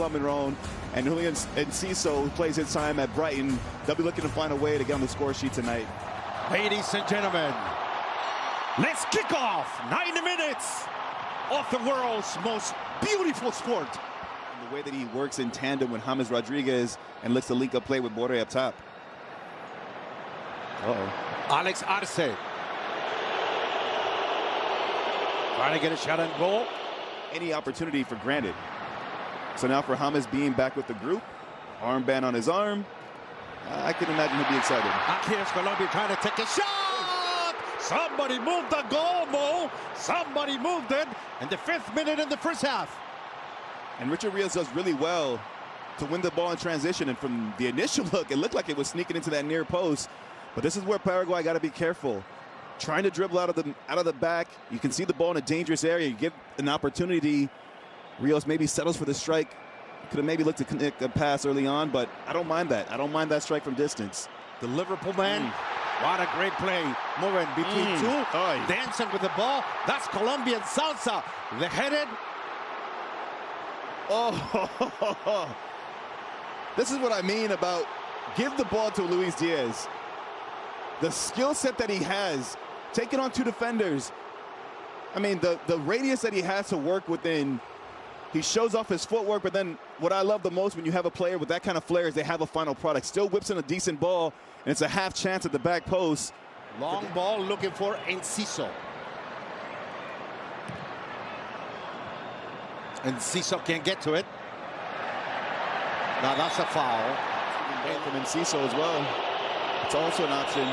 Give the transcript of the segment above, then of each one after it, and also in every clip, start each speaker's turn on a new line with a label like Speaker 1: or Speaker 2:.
Speaker 1: Monroe and Julian Enciso, who plays his time at Brighton. They'll be looking to find a way to get on the score sheet tonight.
Speaker 2: Ladies and gentlemen, let's kick off 90 minutes of the world's most beautiful sport.
Speaker 1: And the way that he works in tandem with James Rodriguez and looks to link up play with Borre up top.
Speaker 2: Alex Arce trying to get a shot on goal.
Speaker 1: Any opportunity for granted. So now for James being back with the group, armband on his arm, I can imagine he'll be excited.
Speaker 2: Here's Colombia trying to take a shot. Somebody moved the goal, Mo. Somebody moved it in the 5th minute in the first half.
Speaker 1: And Richard Rios does really well to win the ball in transition. And from the initial look, it looked like it was sneaking into that near post. But this is where Paraguay got to be careful. Trying to dribble out of the back. You can see the ball in a dangerous area. You give an opportunity. Rios maybe settles for the strike. Could have maybe looked to connect a pass early on, but I don't mind that. I don't mind that strike from distance.
Speaker 2: The Liverpool man, what a great play. Moving between two, dancing with the ball. That's Colombian salsa. The headed.
Speaker 1: Oh, this is what I mean about give the ball to Luis Diaz. The skill set that he has, taking on 2 defenders. I mean, the radius that he has to work within. He shows off his footwork, but then what I love the most when you have a player with that kind of flair is they have a final product. Still whips in a decent ball, and it's a half chance at the back post.
Speaker 2: Long ball looking for Enciso. Enciso can't get to it. Now that's a foul.
Speaker 1: From Enciso as well. It's also an option.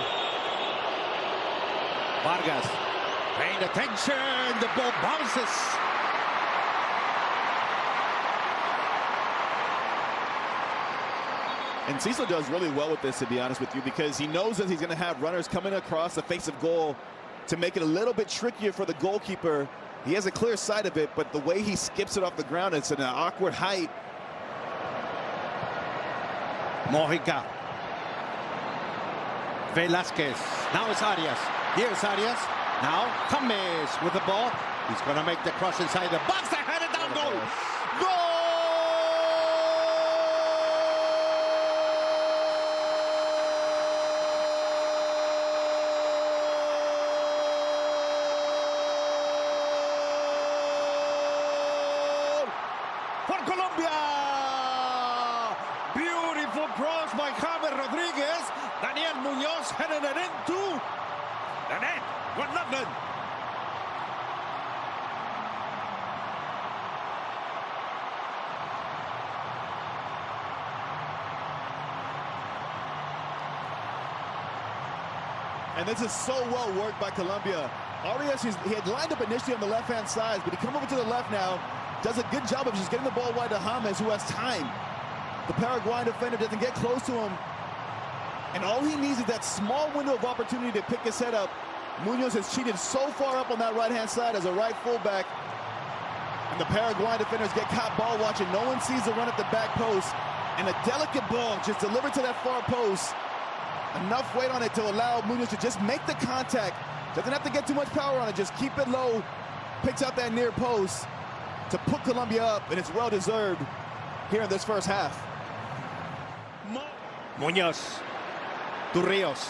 Speaker 2: Vargas paying attention. The ball bounces.
Speaker 1: And Enciso does really well with this, to be honest with you, because he knows that he's going to have runners coming across the face of goal to make it a little bit trickier for the goalkeeper. He has a clear sight of it, but the way he skips it off the ground, it's at an awkward height.
Speaker 2: Mojica. Velasquez. Now it's Arias. Here's Arias. Now James with the ball. He's going to make the cross inside the box. They had it down. Goal. Goal. For Colombia! Beautiful cross by James Rodriguez. Daniel Munoz headed it into the net. 1-0.
Speaker 1: And this is so well worked by Colombia. Arias, he had lined up initially on the left-hand side, but he come over to the left now. Does a good job of just getting the ball wide to James, who has time. The Paraguayan defender doesn't get close to him. And all he needs is that small window of opportunity to pick his head up. Munoz has cheated so far up on that right-hand side as a right fullback. And the Paraguayan defenders get caught ball watching. No one sees the run at the back post. And a delicate ball just delivered to that far post. Enough weight on it to allow Munoz to just make the contact. Doesn't have to get too much power on it. Just keep it low. Picks out that near post to put Colombia up, and it's well-deserved here in this first half.
Speaker 2: Munoz to Rios.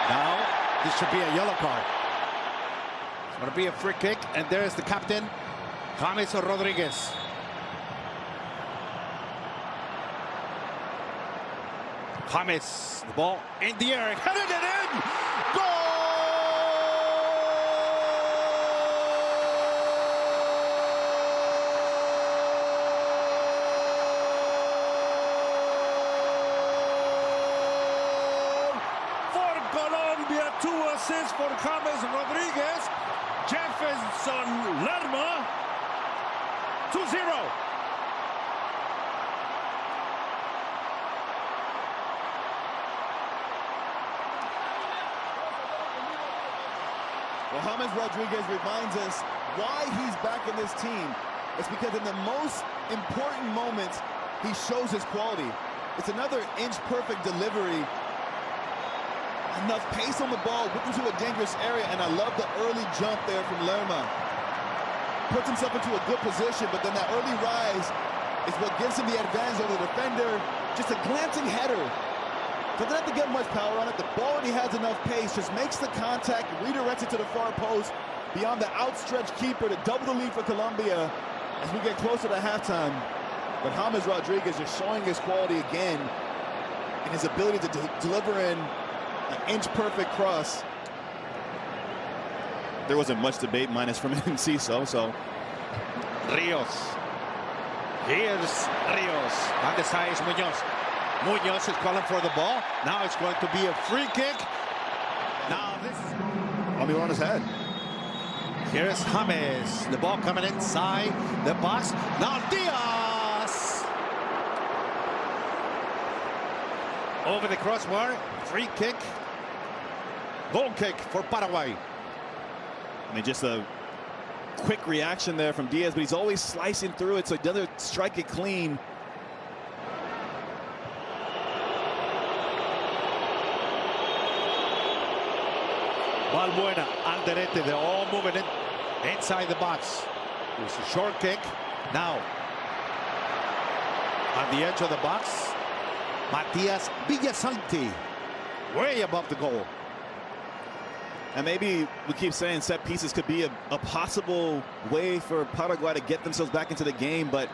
Speaker 2: Now, this should be a yellow card. It's going to be a free kick, and there's the captain, James Rodriguez. James, the ball in the air, headed it in! Goal! Colombia, 2 assists for James Rodriguez. Jefferson Lerma, 2-0.
Speaker 1: Well, James Rodriguez reminds us why he's back in this team. It's because in the most important moments, he shows his quality. It's another inch-perfect delivery. Enough pace on the ball, whip into a dangerous area, and I love the early jump there from Lerma. puts himself into a good position, but then that early rise is what gives him the advantage over the defender. Just a glancing header. Doesn't have to get much power on it. The ball already has enough pace. Just makes the contact, redirects it to the far post beyond the outstretched keeper to double the lead for Colombia as we get closer to halftime. But James Rodriguez just showing his quality again and his ability to deliver in an inch-perfect cross. There wasn't much debate, minus from Enciso, so.
Speaker 2: Rios. Here's Rios. On the side is Munoz. Munoz is calling for the ball. Now it's going to be a free kick. Now this is...
Speaker 1: Almiron on his head.
Speaker 2: Here's James. The ball coming inside the box. Now Diaz. Over the crossbar. Free kick. Goal kick for Paraguay.
Speaker 1: I mean, just a quick reaction there from Diaz, but he's always slicing through it, so he doesn't strike it clean.
Speaker 2: Balbuena, Alderete, they're all moving in inside the box. There's a short kick. Now, on the edge of the box, Matias Villasanti, way above the goal.
Speaker 1: And maybe we keep saying set pieces could be a possible way for Paraguay to get themselves back into the game, but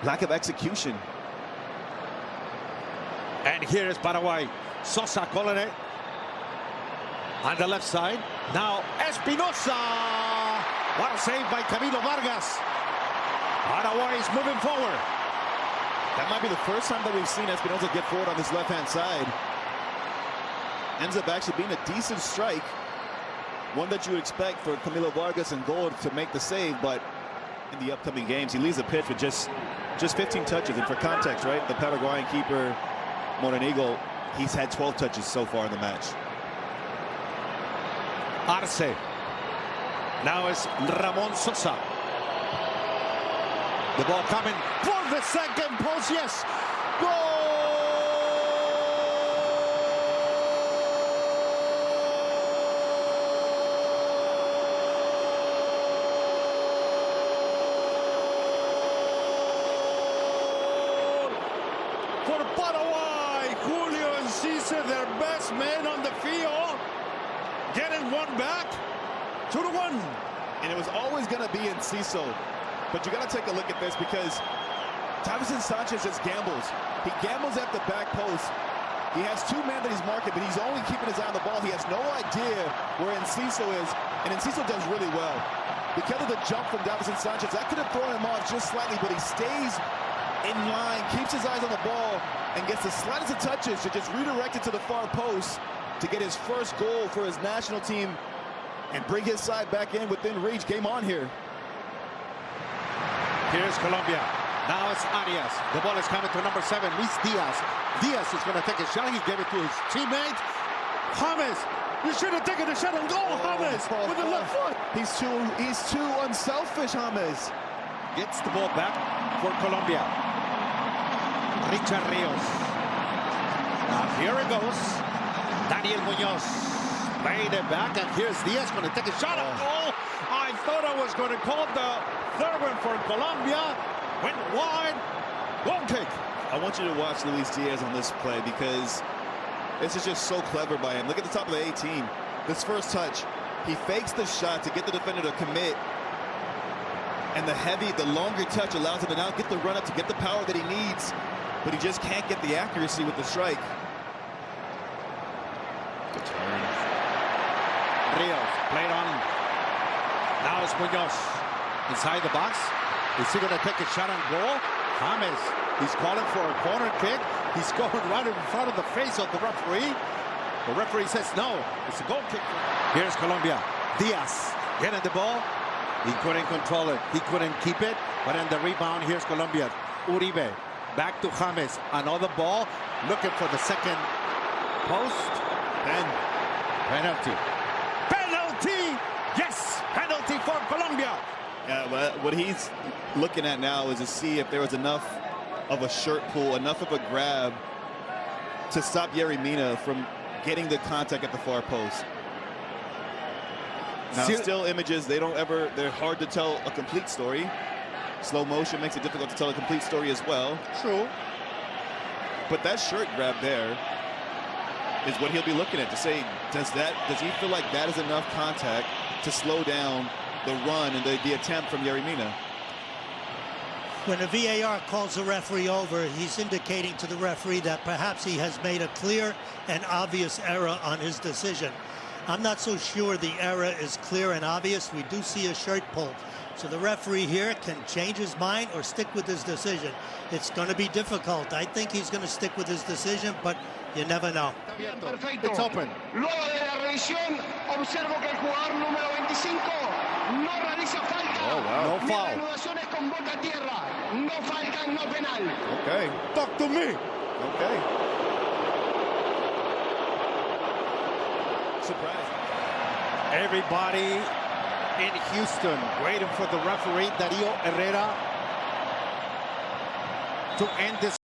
Speaker 1: lack of execution.
Speaker 2: And here is Paraguay. Sosa calling it. On the left side. Now Espinosa. What a save by Camilo Vargas. Paraguay is moving forward.
Speaker 1: That might be the first time that we've seen Espinosa get forward on this left-hand side. Ends up actually being a decent strike. One that you would expect for Camilo Vargas and goal to make the save, but in the upcoming games, he leaves the pitch with just 15 touches. And for context, right, the Paraguayan keeper, Morenigo, he's had 12 touches so far in the match.
Speaker 2: Arce. Now it's Ramon Sosa. The ball coming for the second post. Yes. Goal! For Paraguay, Julio Enciso, their best man on the field, getting one back, 2-1.
Speaker 1: And it was always going to be Enciso, but you got to take a look at this because Davinson Sanchez just gambles. He gambles at the back post. He has two men that he's marking, but he's only keeping his eye on the ball. He has no idea where Enciso is, and Enciso does really well. Because of the jump from Davinson Sanchez, that could have thrown him off just slightly, but he stays in line, keeps his eyes on the ball, and gets the slightest of touches to just redirect it to the far post to get his first goal for his national team and bring his side back in within reach. Game on here.
Speaker 2: Here's Colombia. Now it's Arias. The ball is coming to number 7, Luis Diaz. Diaz is going to take a shot. He gave it to his teammate. James, you should have taken a shot and goal, James, with the left foot.
Speaker 1: He's too unselfish, James.
Speaker 2: Gets the ball back for Colombia. Richard Rios. Now here it goes. Daniel Munoz played it back, and here's Diaz going to take a shot at goal. I thought I was going to call the third one for Colombia. Went wide. Goal kick.
Speaker 1: I want you to watch Luis Diaz on this play because this is just so clever by him. Look at the top of the 18. This first touch, he fakes the shot to get the defender to commit. And the longer touch allows him to now get the run up to get the power that he needs. But he just can't get the accuracy with the strike. Good turn.
Speaker 2: Rios played on. Now it's Munoz inside the box. Is he going to take a shot on goal? James, he's calling for a corner kick. He's going right in front of the face of the referee. The referee says no. It's a goal kick. Here's Colombia. Diaz getting the ball. He couldn't control it. He couldn't keep it. But in the rebound, here's Colombia. Uribe back to James. Another ball. Looking for the second post.
Speaker 1: And
Speaker 2: penalty. Penalty! Yes! Penalty for Colombia.
Speaker 1: Yeah, but what he's looking at now is to see if there was enough of a shirt pull, enough of a grab to stop Yerry Mina from getting the contact at the far post. Now, still images, they're hard to tell a complete story. Slow motion makes it difficult to tell a complete story as well.
Speaker 2: True.
Speaker 1: But that shirt grab there is what he'll be looking at to say, does he feel like that is enough contact to slow down the run and the attempt from Yerry Mina?
Speaker 3: When a VAR calls a referee over, he's indicating to the referee that perhaps he has made a clear and obvious error on his decision. I'm not so sure the error is clear and obvious. We do see a shirt pull. So the referee here can change his mind or stick with his decision. It's going to be difficult. I think he's going to stick with his decision, but you never know.
Speaker 2: It's open.
Speaker 4: Luego de la revisión, observo que el jugador número 25 no realiza falta.
Speaker 2: Oh, wow. No foul.
Speaker 4: La reanudación es con boca a tierra. No falta, no penal.
Speaker 1: Okay.
Speaker 2: Talk to me.
Speaker 1: Okay. Surprise.
Speaker 2: Everybody in Houston waiting for the referee, Darío Herrera, to end this